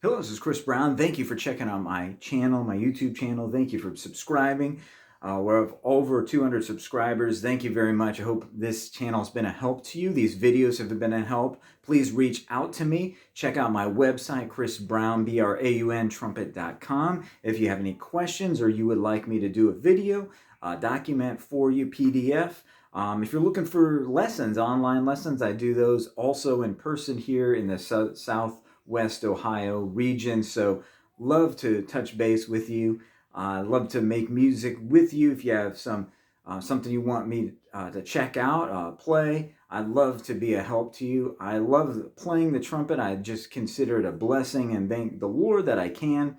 Hello, this is Chris Brown. Thank you for checking out my channel, my YouTube channel. Thank you for subscribing. We're over 200 subscribers. Thank you very much. I hope this channel has been a help to you. These videos have been a help. Please reach out to me. Check out my website, Chris Brown, BRAUN, trumpet.com. If you have any questions or you would like me to do a video, document for you, PDF. If you're looking for lessons, online lessons, I do those also in person here in the Southwest Ohio region. So love to touch base with you. Love to make music with you. If you have something you want me to check out, play, I'd love to be a help to you. I love playing the trumpet. I just consider it a blessing and thank the Lord that I can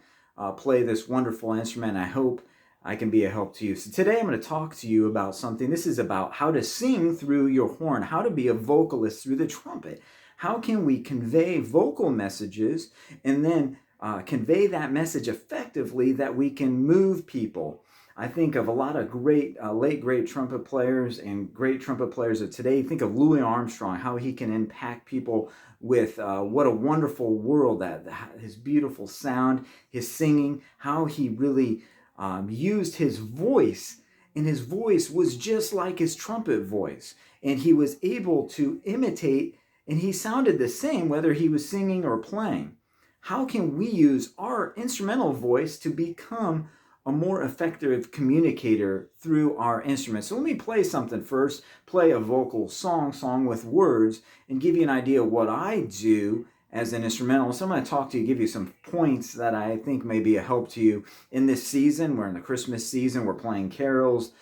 play this wonderful instrument. I hope I can be a help to you. So today I'm going to talk to you about something. This is about how to sing through your horn, how to be a vocalist through the trumpet. How can we convey vocal messages and then convey that message effectively that we can move people? I think of a lot of great, late great trumpet players and great trumpet players of today. Think of Louis Armstrong, how he can impact people with what a wonderful world, that his beautiful sound, his singing, how he really used his voice, and his voice was just like his trumpet voice. And he was able to imitate, and he sounded the same whether he was singing or playing. How can we use our instrumental voice to become a more effective communicator through our instruments? So let me play something first, play a vocal song with words, and give you an idea of what I do as an instrumentalist. So I'm going to talk to you, give you some points that I think may be a help to you in this season. We're in the Christmas season. We're playing carols,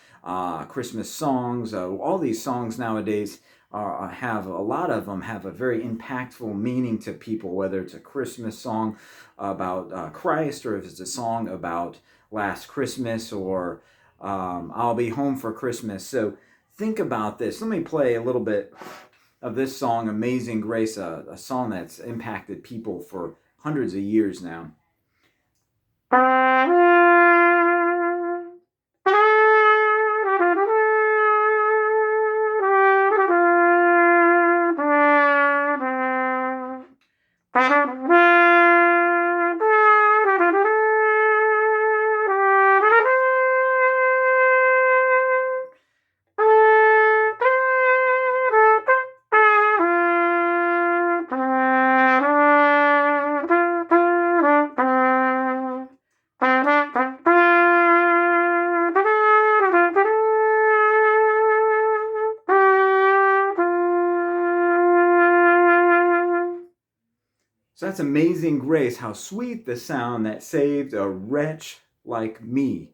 Christmas songs. All these songs nowadays have, a lot of them have a very impactful meaning to people, whether it's a Christmas song about Christ, or if it's a song about last Christmas, or I'll be home for Christmas. So think about this. Let me play a little bit of this song, Amazing Grace, a song that's impacted people for hundreds of years now. So that's Amazing Grace, how sweet the sound that saved a wretch like me.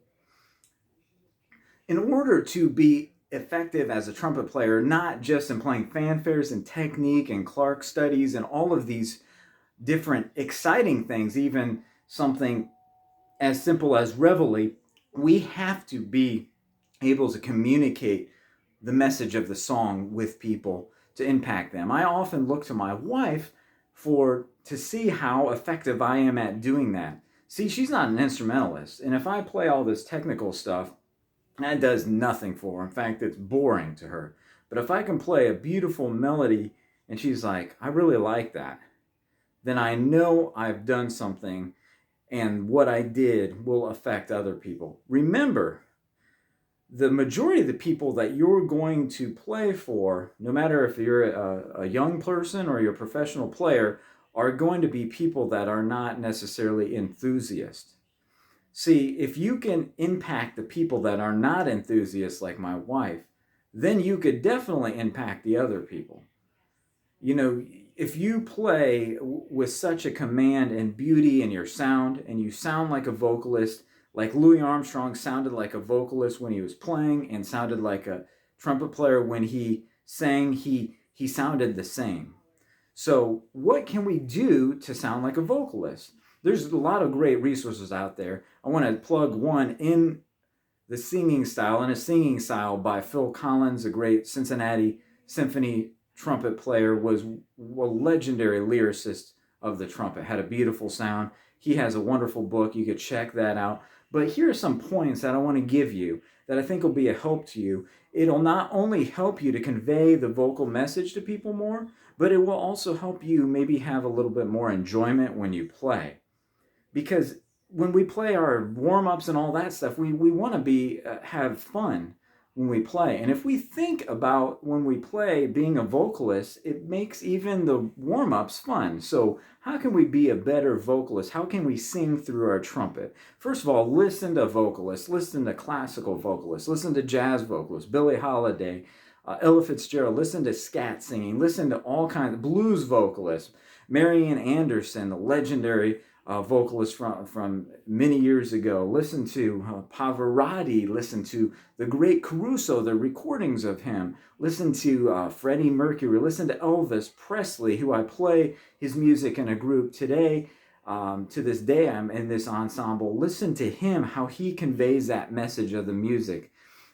In order to be effective as a trumpet player, not just in playing fanfares and technique and Clark studies and all of these different exciting things, even something as simple as reveille, we have to be able to communicate the message of the song with people to impact them. I often look to my wife to see how effective I am at doing that. See, she's not an instrumentalist, and if I play all this technical stuff, that does nothing for her. In fact, it's boring to her. But if I can play a beautiful melody and she's like, I really like that, then I know I've done something, and what I did will affect other people. Remember, the majority of the people that you're going to play for, no matter if you're a young person or you're a professional player, are going to be people that are not necessarily enthusiasts. See, if you can impact the people that are not enthusiasts like my wife, then you could definitely impact the other people. You know, if you play with such a command and beauty in your sound, and you sound like a vocalist, like Louis Armstrong sounded like a vocalist when he was playing and sounded like a trumpet player when he sang, he sounded the same. So what can we do to sound like a vocalist? There's a lot of great resources out there. I want to plug one in the singing style, and a singing style by Phil Collins, a great Cincinnati Symphony trumpet player, was a legendary lyricist of the trumpet, had a beautiful sound. He has a wonderful book. You could check that out. But here are some points that I want to give you that I think will be a help to you. It'll not only help you to convey the vocal message to people more, but it will also help you maybe have a little bit more enjoyment when you play. Because when we play our warm-ups and all that stuff, we want to be have fun when we play. And if we think about when we play being a vocalist, it makes even the warm-ups fun. So how can we be a better vocalist? How can we sing through our trumpet? First of all, listen to vocalists, listen to classical vocalists, listen to jazz vocalists, Billie Holiday, Ella Fitzgerald, listen to scat singing, listen to all kinds of blues vocalists, Marian Anderson, the legendary vocalist from many years ago. Listen to Pavarotti, listen to the great Caruso, the recordings of him. Listen to Freddie Mercury, listen to Elvis Presley, who I play his music in a group today. To this day, I'm in this ensemble. Listen to him, how he conveys that message of the music.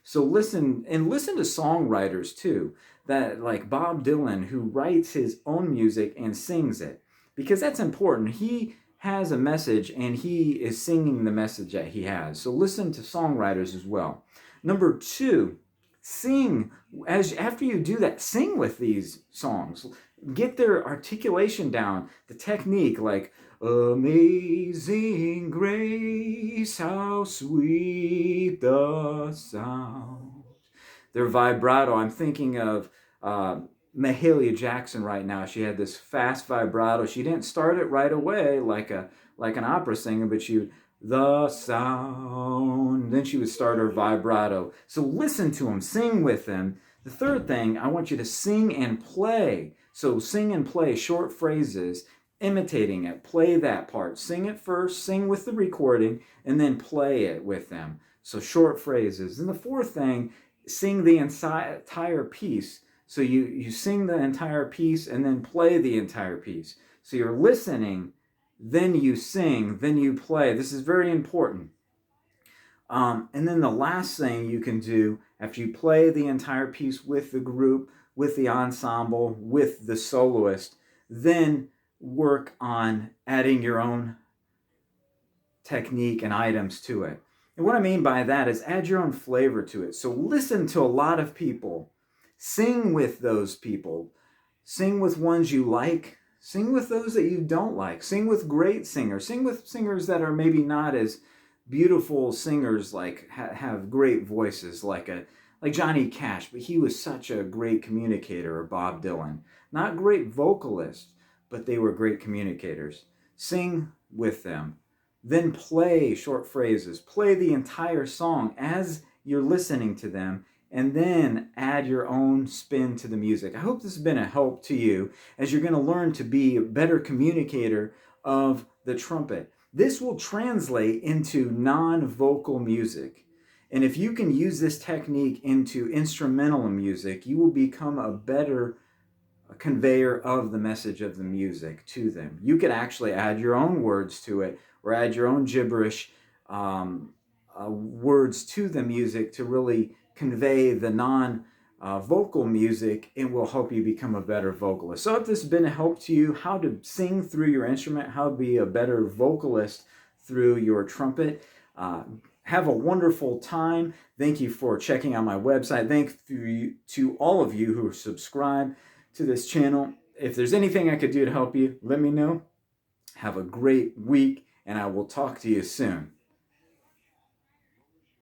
So listen to songwriters too, that like Bob Dylan, who writes his own music and sings it, because that's important. He has a message and he is singing the message that he has. So listen to songwriters as well. Number two, sing. After you do that, sing with these songs. Get their articulation down, the technique, like Amazing Grace, how sweet the sound. Their vibrato. I'm thinking of Mahalia Jackson right now. She had this fast vibrato. She didn't start it right away like an opera singer, but the sound. Then she would start her vibrato. So listen to them, sing with them. The third thing, I want you to sing and play. So sing and play short phrases, imitating it. Play that part. Sing it first, sing with the recording, and then play it with them. So short phrases. And the fourth thing, sing the entire piece. So you sing the entire piece and then play the entire piece. So you're listening, then you sing, then you play. This is very important. And then the last thing you can do after you play the entire piece with the group, with the ensemble, with the soloist, then work on adding your own technique and items to it. And what I mean by that is add your own flavor to it. So listen to a lot of people. Sing with those people. Sing with ones you like. Sing with those that you don't like. Sing with great singers. Sing with singers that are maybe not as beautiful singers, like have great voices, like Johnny Cash, but he was such a great communicator, or Bob Dylan. Not great vocalists, but they were great communicators. Sing with them. Then play short phrases. Play the entire song as you're listening to them, and then add your own spin to the music. I hope this has been a help to you as you're going to learn to be a better communicator of the trumpet. This will translate into non-vocal music. And if you can use this technique into instrumental music, you will become a better conveyor of the message of the music to them. You could actually add your own words to it, or add your own gibberish words to the music to really convey the non-vocal music. It will help you become a better vocalist. So if this has been a help to you, how to sing through your instrument, how to be a better vocalist through your trumpet, have a wonderful time. Thank you for checking out my website. Thank you to all of you who subscribe to this channel. If there's anything I could do to help you, let me know. Have a great week, and I will talk to you soon.